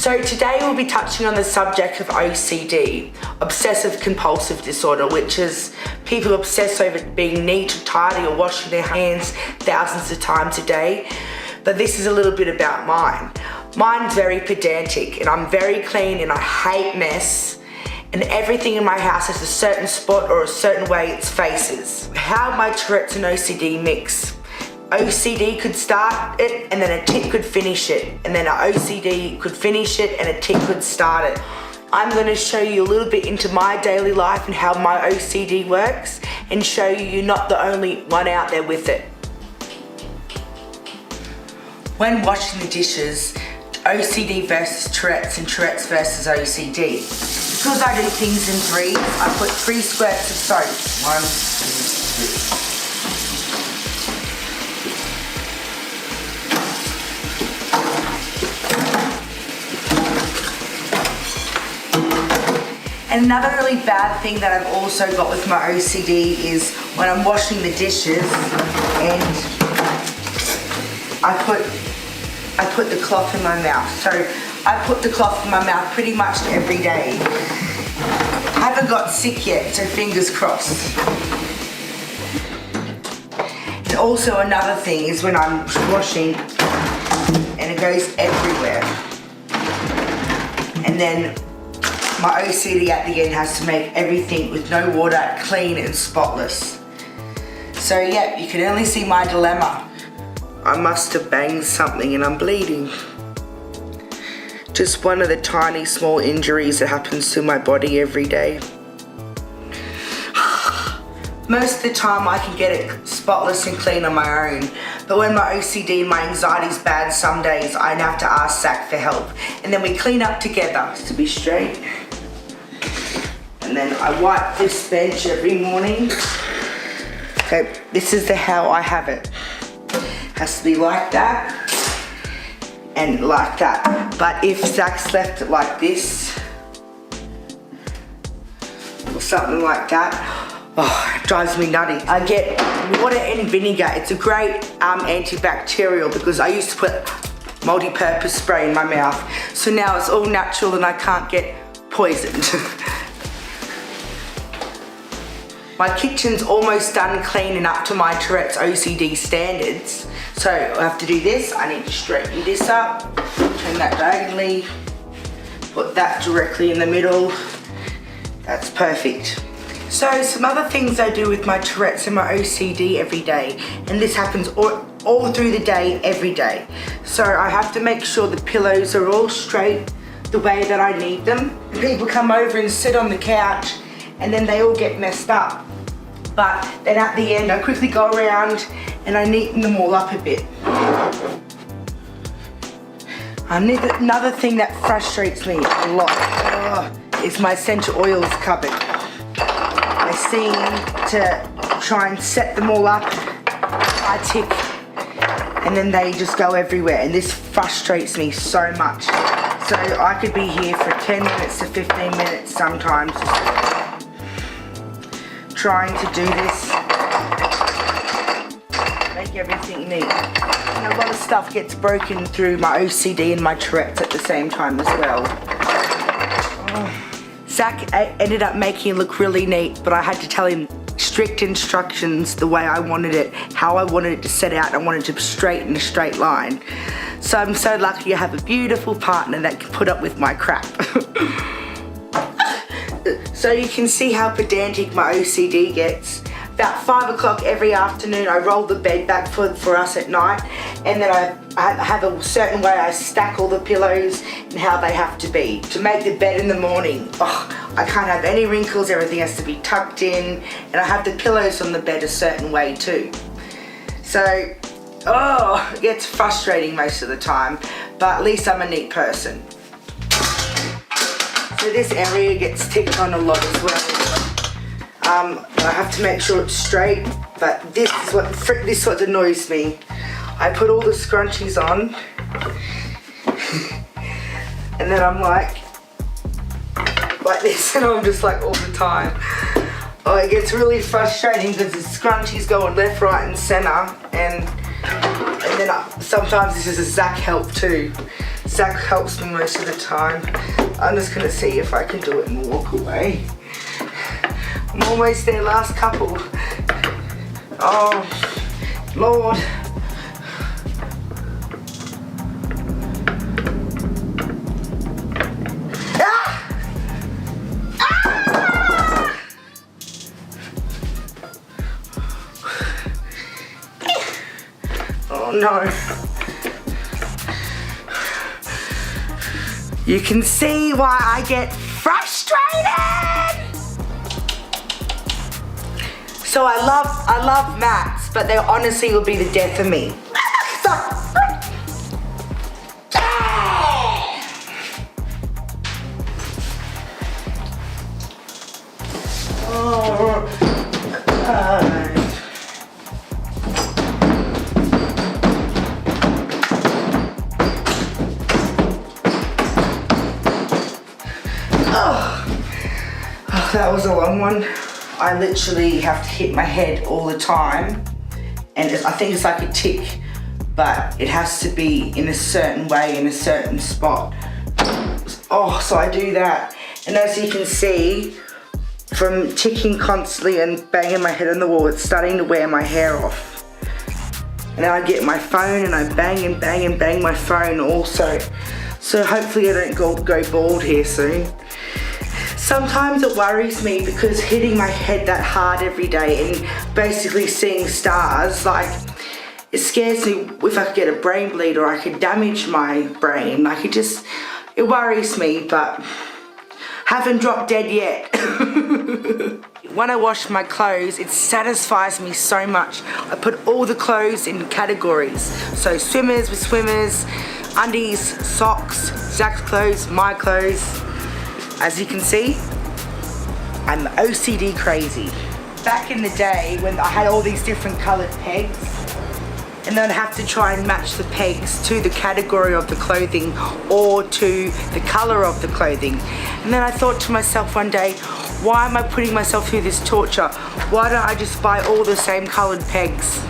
So today we'll be touching on the subject of OCD, obsessive compulsive disorder, which is people obsess over being neat or tidy or washing their hands thousands of times a day. But this is a little bit about mine. Mine's very pedantic and I'm very clean and I hate mess. And everything in my house has a certain spot or a certain way it faces. How my Tourette's and OCD mix. OCD could start it and then a tic could finish it, and then an OCD could finish it and a tic could start it. I'm going to show you a little bit into my daily life and how my OCD works and show you you're not the only one out there with it. When washing the dishes, OCD versus Tourette's and Tourette's versus OCD. Because I do things in threes, I put 3 squirts of soap. 1, 2, 3. And another really bad thing that I've also got with my OCD is when I'm washing the dishes and I put the cloth in my mouth. So I put the cloth in my mouth pretty much every day. I haven't got sick yet, so fingers crossed. And also another thing is when I'm washing and it goes everywhere. And then my OCD at the end has to make everything with no water clean and spotless. So yeah, you can only see my dilemma. I must have banged something and I'm bleeding. Just one of the tiny small injuries that happens to my body every day. Most of the time I can get it spotless and clean on my own, but when my OCD and my anxiety is bad, some days I have to ask Zach for help, and then we clean up together to be straight. And then I wipe this bench every morning. Okay, this is how I have it. Has to be like that and like that. But if Zach's left it like this or something like that, oh, it drives me nutty. I get water and vinegar. It's a great antibacterial because I used to put multi-purpose spray in my mouth. So now it's all natural and I can't get poisoned. My kitchen's almost done cleaning up to my Tourette's OCD standards. So I have to do this. I need to straighten this up, turn that diagonally, put that directly in the middle. That's perfect. So some other things I do with my Tourette's and my OCD every day, and this happens all through the day, every day. So I have to make sure the pillows are all straight the way that I need them. People come over and sit on the couch and then they all get messed up. But then at the end I quickly go around and I neaten them all up a bit. Another thing that frustrates me a lot is my essential oils cupboard. I seem to try and set them all up, I tick, and then they just go everywhere, and this frustrates me so much. So I could be here for 10 minutes to 15 minutes sometimes, trying to do this, make everything neat. And a lot of stuff gets broken through my OCD and my Tourette's at the same time as well. Zach ended up making it look really neat, but I had to tell him strict instructions the way I wanted it, how I wanted it to set out. I wanted it to be straight in a straight line. So I'm so lucky to have a beautiful partner that can put up with my crap. So you can see how pedantic my OCD gets. About 5 o'clock every afternoon, I roll the bed back for us at night, and then I have a certain way I stack all the pillows and how they have to be. To make the bed in the morning, I can't have any wrinkles, everything has to be tucked in, and I have the pillows on the bed a certain way too. So, it gets frustrating most of the time, but at least I'm a neat person. So this area gets ticked on a lot as well. I have to make sure it's straight, but this is what annoys me. I put all the scrunchies on, and then I'm like this, and I'm just like all the time. It gets really frustrating because the scrunchies go on left, right, and center, and then sometimes this is a Zach help too. Zach helps me most of the time. I'm just gonna see if I can do it and walk away. I'm almost there, last couple. Oh, Lord. Ah! Ah! Oh no. You can see why I get frustrated. So I love mats, but they honestly will be the death of me. Oh, that was a long one. I literally have to hit my head all the time, and I think it's like a tick, but it has to be in a certain way, in a certain spot. Oh, so I do that, and as you can see, from ticking constantly and banging my head on the wall, it's starting to wear my hair off. And then I get my phone and I bang and bang and bang my phone also. So hopefully I don't go bald here soon. Sometimes it worries me because hitting my head that hard every day and basically seeing stars, like, it scares me if I could get a brain bleed or I could damage my brain. Like, it worries me, but haven't dropped dead yet. When I wash my clothes, it satisfies me so much. I put all the clothes in categories. So swimmers with swimmers, undies, socks, Zach's clothes, my clothes. As you can see, I'm OCD crazy. Back in the day when I had all these different colored pegs, and then I'd have to try and match the pegs to the category of the clothing or to the color of the clothing. And then I thought to myself one day, why am I putting myself through this torture? Why don't I just buy all the same colored pegs?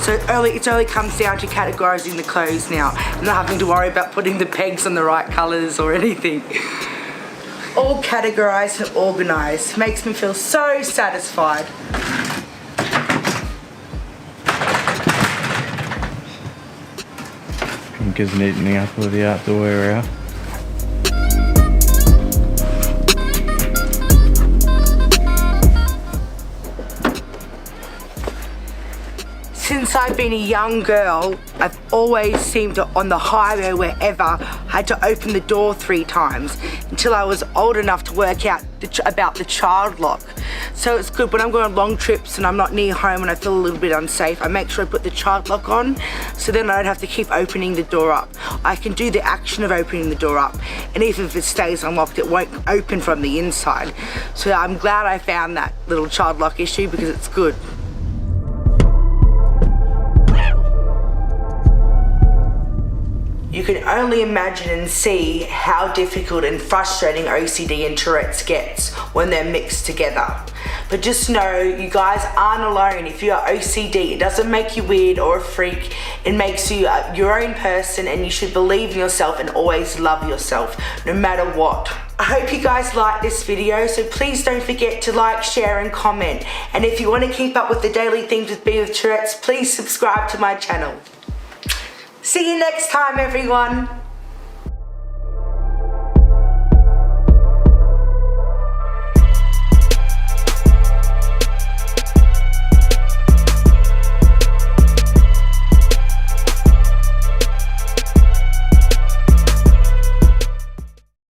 So it only comes down to categorizing the clothes now, and not having to worry about putting the pegs on the right colors or anything. All categorized and organized. Makes me feel so satisfied. Pink is neat in the apple of the outdoor area. Since I've been a young girl, I've always seemed to, on the highway, wherever, had to open the door 3 times until I was old enough to work out about the child lock. So it's good when I'm going on long trips and I'm not near home and I feel a little bit unsafe, I make sure I put the child lock on, so then I don't have to keep opening the door up. I can do the action of opening the door up, and even if it stays unlocked, it won't open from the inside. So I'm glad I found that little child lock issue because it's good. You can only imagine and see how difficult and frustrating OCD and Tourette's gets when they're mixed together. But just know, you guys aren't alone. If you are OCD, it doesn't make you weird or a freak. It makes you your own person, and you should believe in yourself and always love yourself, no matter what. I hope you guys liked this video, so please don't forget to like, share and comment. And if you want to keep up with the daily things with me with Tourette's, please subscribe to my channel. See you next time, everyone.